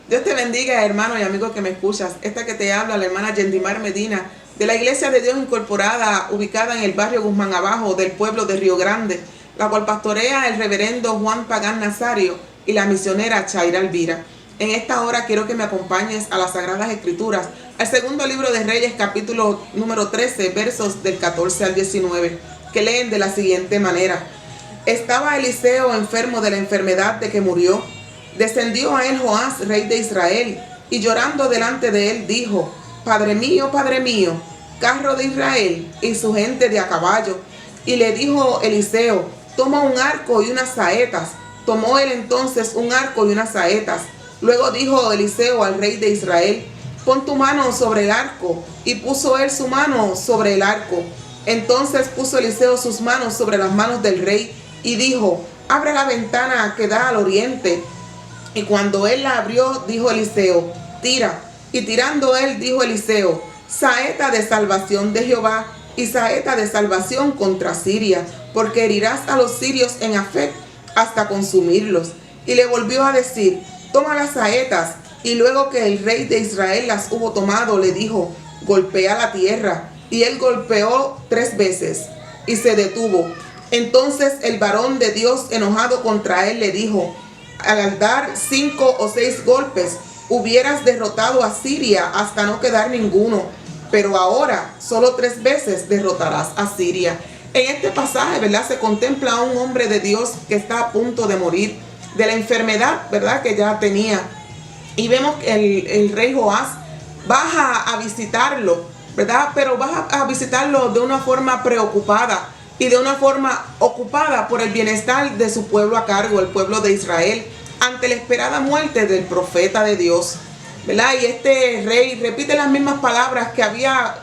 Dios te bendiga, hermano y amigo que me escuchas. Esta que te habla, la hermana Yendimar Medina, de la Iglesia de Dios Incorporada, ubicada en el barrio Guzmán Abajo, del pueblo de Río Grande, la cual pastorea el reverendo Juan Pagán Nazario y la misionera Chaira Elvira. En esta hora quiero que me acompañes a las Sagradas Escrituras, al segundo libro de Reyes, capítulo número 13, versos del 14 al 19, que leen de la siguiente manera. Estaba Eliseo enfermo de la enfermedad de que murió. Descendió a él Joás, rey de Israel, y llorando delante de él dijo: Padre mío, carro de Israel y su gente de a caballo. Y le dijo Eliseo: toma un arco y unas saetas. Tomó él entonces un arco y unas saetas. Luego dijo Eliseo al rey de Israel: pon tu mano sobre el arco. Y puso él su mano sobre el arco. Entonces puso Eliseo sus manos sobre las manos del rey y dijo: abre la ventana que da al oriente. Y cuando él la abrió, dijo Eliseo: tira. Y tirando él, dijo Eliseo: saeta de salvación de Jehová y saeta de salvación contra Siria, porque herirás a los sirios en Afec hasta consumirlos. Y le volvió a decir: toma las saetas. Y luego que el rey de Israel las hubo tomado, le dijo: golpea la tierra. Y él golpeó 3 veces y se detuvo. Entonces el varón de Dios, enojado contra él, le dijo: al dar 5 o 6 golpes, hubieras derrotado a Siria hasta no quedar ninguno, pero ahora solo 3 veces derrotarás a Siria. En este pasaje, ¿verdad?, se contempla a un hombre de Dios que está a punto de morir de la enfermedad, ¿verdad?, que ya tenía. Y vemos que el rey Joás baja a visitarlo, ¿verdad?, pero baja a visitarlo de una forma preocupada y de una forma ocupada por el bienestar de su pueblo a cargo, el pueblo de Israel, ante la esperada muerte del profeta de Dios, ¿verdad? Y este rey repite las mismas palabras que había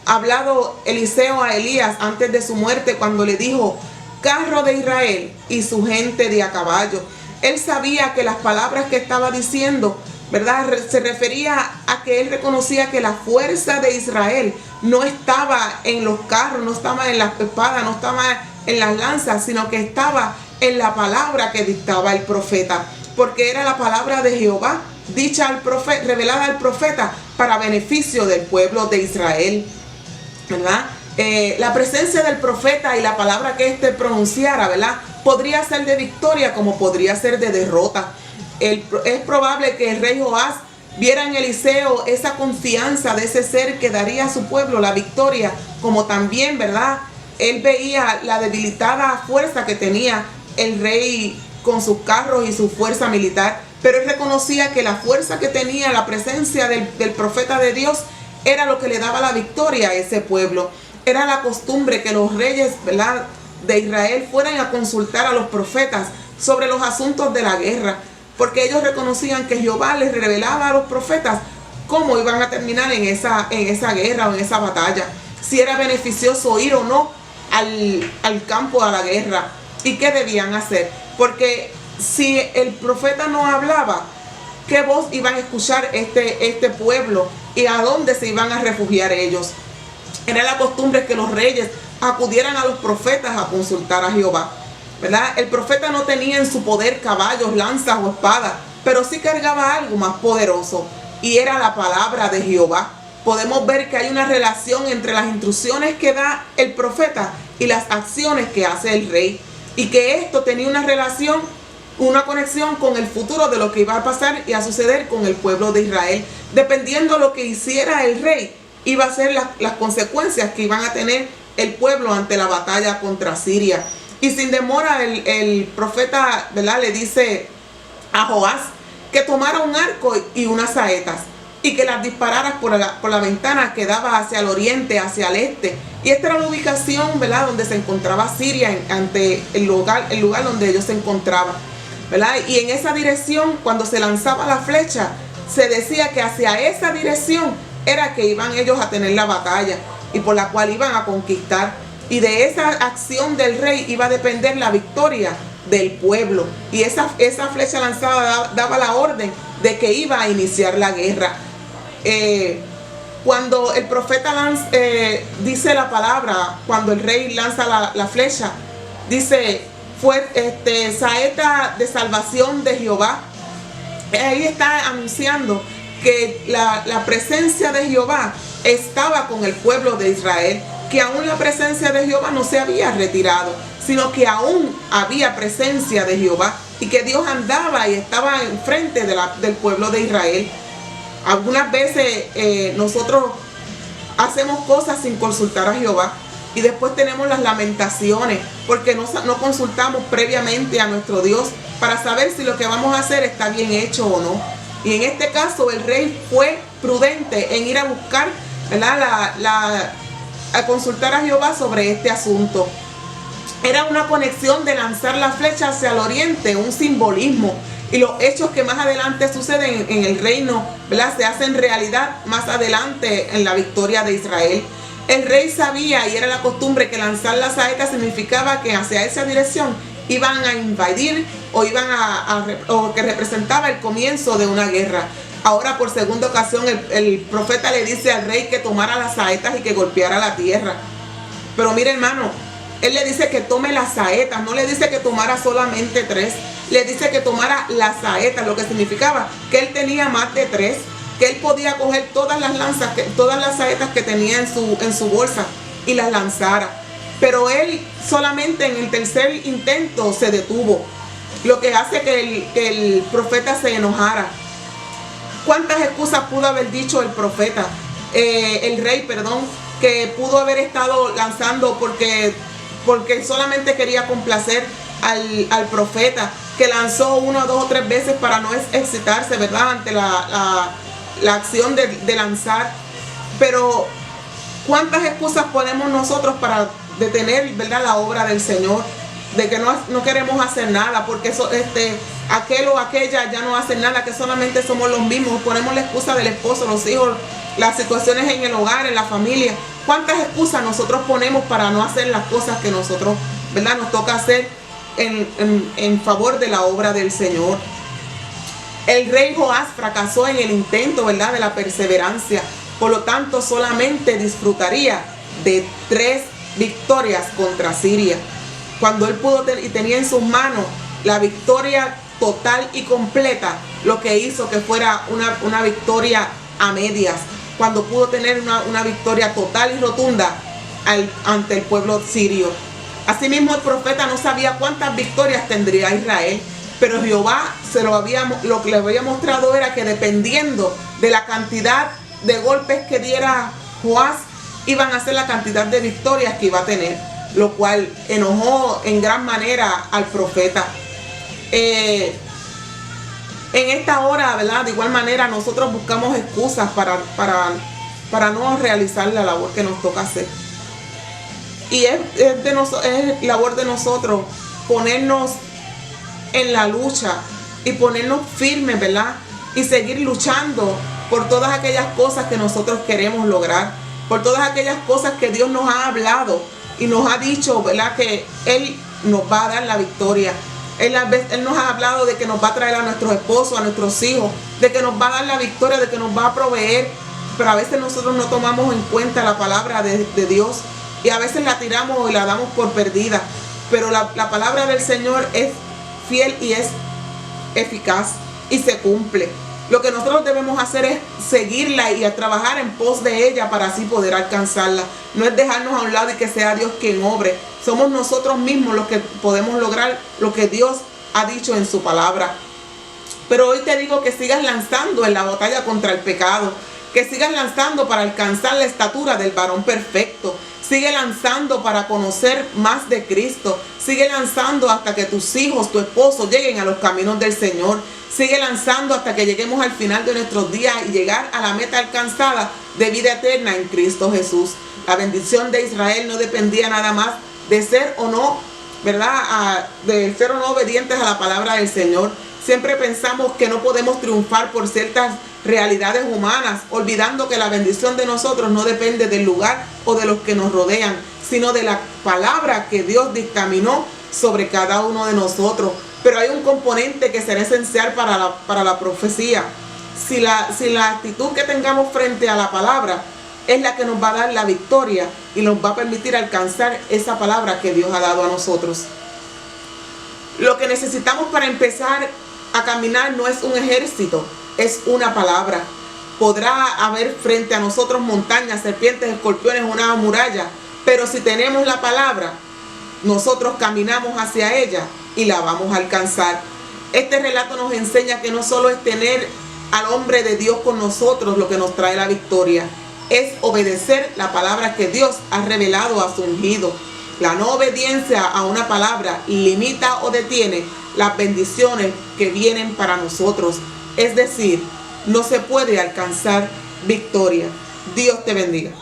hablado Eliseo a Elías antes de su muerte, cuando le dijo: carro de Israel y su gente de a caballo. Él sabía que las palabras que estaba diciendo, ¿verdad?, se refería a que él reconocía que la fuerza de Israel no estaba en los carros, no estaba en las espadas, no estaba en las lanzas, sino que estaba en la palabra que dictaba el profeta, porque era la palabra de Jehová dicha al profeta, revelada al profeta para beneficio del pueblo de Israel, ¿verdad? La presencia del profeta y la palabra que éste pronunciara, ¿verdad?, podría ser de victoria como podría ser de derrota. Es probable que el rey Joás viera en Eliseo esa confianza de ese ser que daría a su pueblo la victoria, como también, ¿verdad?, él veía la debilitada fuerza que tenía el rey con sus carros y su fuerza militar, pero él reconocía que la fuerza que tenía la presencia del profeta de Dios era lo que le daba la victoria a ese pueblo. Era la costumbre que los reyes, ¿verdad?, de Israel fueran a consultar a los profetas sobre los asuntos de la guerra, porque ellos reconocían que Jehová les revelaba a los profetas cómo iban a terminar en esa guerra o en esa batalla, si era beneficioso ir o no al campo, a la guerra, y qué debían hacer, porque si el profeta no hablaba, ¿qué voz iban a escuchar este pueblo y a dónde se iban a refugiar ellos? Era la costumbre que los reyes acudieran a los profetas a consultar a Jehová, ¿verdad? El profeta no tenía en su poder caballos, lanzas o espadas, pero sí cargaba algo más poderoso, y era la palabra de Jehová. Podemos ver que hay una relación entre las instrucciones que da el profeta y las acciones que hace el rey, y que esto tenía una relación, una conexión con el futuro de lo que iba a pasar y a suceder con el pueblo de Israel. Dependiendo de lo que hiciera el rey, iba a ser las consecuencias que iban a tener el pueblo ante la batalla contra Siria. Y sin demora el profeta, ¿verdad?, le dice a Joás que tomara un arco y unas saetas y que las dispararas por la ventana que daba hacia el oriente, hacia el este. Y esta era la ubicación, ¿verdad?, donde se encontraba Siria, ante el lugar donde ellos se encontraban, ¿verdad? Y en esa dirección, cuando se lanzaba la flecha, se decía que hacia esa dirección era que iban ellos a tener la batalla y por la cual iban a conquistar. Y de esa acción del rey iba a depender la victoria del pueblo. Y esa flecha lanzada daba la orden de que iba a iniciar la guerra. Cuando el profeta dice la palabra, cuando el rey lanza la flecha, dice: fue saeta de salvación de Jehová ahí está anunciando que la presencia de Jehová estaba con el pueblo de Israel, que aún la presencia de Jehová no se había retirado, sino que aún había presencia de Jehová y que Dios andaba y estaba enfrente del pueblo de Israel. Algunas veces nosotros hacemos cosas sin consultar a Jehová y después tenemos las lamentaciones porque no consultamos previamente a nuestro Dios para saber si lo que vamos a hacer está bien hecho o no. Y en este caso el rey fue prudente en ir a buscar, ¿verdad?, a consultar a Jehová sobre este asunto. Era una conexión de lanzar la flecha hacia el oriente, un simbolismo. Y los hechos que más adelante suceden en el reino, ¿verdad?, se hacen realidad más adelante en la victoria de Israel. El rey sabía, y era la costumbre, que lanzar la saeta significaba que hacia esa dirección iban a invadir o o que representaba el comienzo de una guerra. Ahora, por segunda ocasión, el profeta le dice al rey que tomara las saetas y que golpeara la tierra. Pero mire, hermano, él le dice que tome las saetas, no le dice que tomara solamente 3, le dice que tomara las saetas, lo que significaba que él tenía más de 3, que él podía coger todas las lanzas, todas las saetas que tenía en su bolsa y las lanzara. Pero él solamente en el tercer intento se detuvo, lo que hace que el profeta se enojara. ¿Cuántas excusas pudo haber dicho el rey, que pudo haber estado lanzando porque solamente quería complacer al profeta, que lanzó 1, 2 o 3 veces para no excitarse, ¿verdad?, ante la acción de lanzar? Pero ¿cuántas excusas ponemos nosotros para detener, ¿verdad?, la obra del Señor? De que no queremos hacer nada porque aquel o aquella ya no hacen nada, que solamente somos los mismos. Ponemos la excusa del esposo, los hijos, las situaciones en el hogar, en la familia. ¿Cuántas excusas nosotros ponemos para no hacer las cosas que nosotros, ¿verdad?, nos toca hacer en favor de la obra del Señor? El rey Joás fracasó en el intento, ¿verdad?, de la perseverancia. Por lo tanto, solamente disfrutaría de 3 victorias contra Siria, cuando él pudo y tenía en sus manos la victoria total y completa, lo que hizo que fuera una victoria a medias, cuando pudo tener una victoria total y rotunda ante el pueblo sirio. Asimismo, el profeta no sabía cuántas victorias tendría Israel, pero Jehová lo que le había mostrado era que dependiendo de la cantidad de golpes que diera Joás, iban a ser la cantidad de victorias que iba a tener, lo cual enojó en gran manera al profeta. En esta hora, ¿verdad?, de igual manera nosotros buscamos excusas para no realizar la labor que nos toca hacer. Y es labor de nosotros ponernos en la lucha y ponernos firmes, ¿verdad?, y seguir luchando por todas aquellas cosas que nosotros queremos lograr, por todas aquellas cosas que Dios nos ha hablado y nos ha dicho, ¿verdad?, que Él nos va a dar la victoria. Él nos ha hablado de que nos va a traer a nuestros esposos, a nuestros hijos, de que nos va a dar la victoria, de que nos va a proveer. Pero a veces nosotros no tomamos en cuenta la palabra de Dios y a veces la tiramos y la damos por perdida. Pero la palabra del Señor es fiel y es eficaz y se cumple. Lo que nosotros debemos hacer es seguirla y a trabajar en pos de ella para así poder alcanzarla. No es dejarnos a un lado y que sea Dios quien obre. Somos nosotros mismos los que podemos lograr lo que Dios ha dicho en su palabra. Pero hoy te digo que sigas lanzando en la batalla contra el pecado, que sigas lanzando para alcanzar la estatura del varón perfecto. Sigue lanzando para conocer más de Cristo. Sigue lanzando hasta que tus hijos, tu esposo lleguen a los caminos del Señor. Sigue lanzando hasta que lleguemos al final de nuestros días y llegar a la meta alcanzada de vida eterna en Cristo Jesús. La bendición de Israel no dependía nada más de ser o no, ¿verdad?, de ser o no obedientes a la palabra del Señor. Siempre pensamos que no podemos triunfar por ciertas realidades humanas, olvidando que la bendición de nosotros no depende del lugar o de los que nos rodean, sino de la palabra que Dios dictaminó sobre cada uno de nosotros. Pero hay un componente que será esencial para la profecía. Si la actitud que tengamos frente a la palabra es la que nos va a dar la victoria y nos va a permitir alcanzar esa palabra que Dios ha dado a nosotros. Lo que necesitamos para empezar a caminar no es un ejército, es una palabra. Podrá haber frente a nosotros montañas, serpientes, escorpiones, una muralla, pero si tenemos la palabra, nosotros caminamos hacia ella y la vamos a alcanzar. Este relato nos enseña que no solo es tener al hombre de Dios con nosotros lo que nos trae la victoria, es obedecer la palabra que Dios ha revelado a su ungido. La no obediencia a una palabra limita o detiene las bendiciones que vienen para nosotros. Es decir, no se puede alcanzar victoria. Dios te bendiga.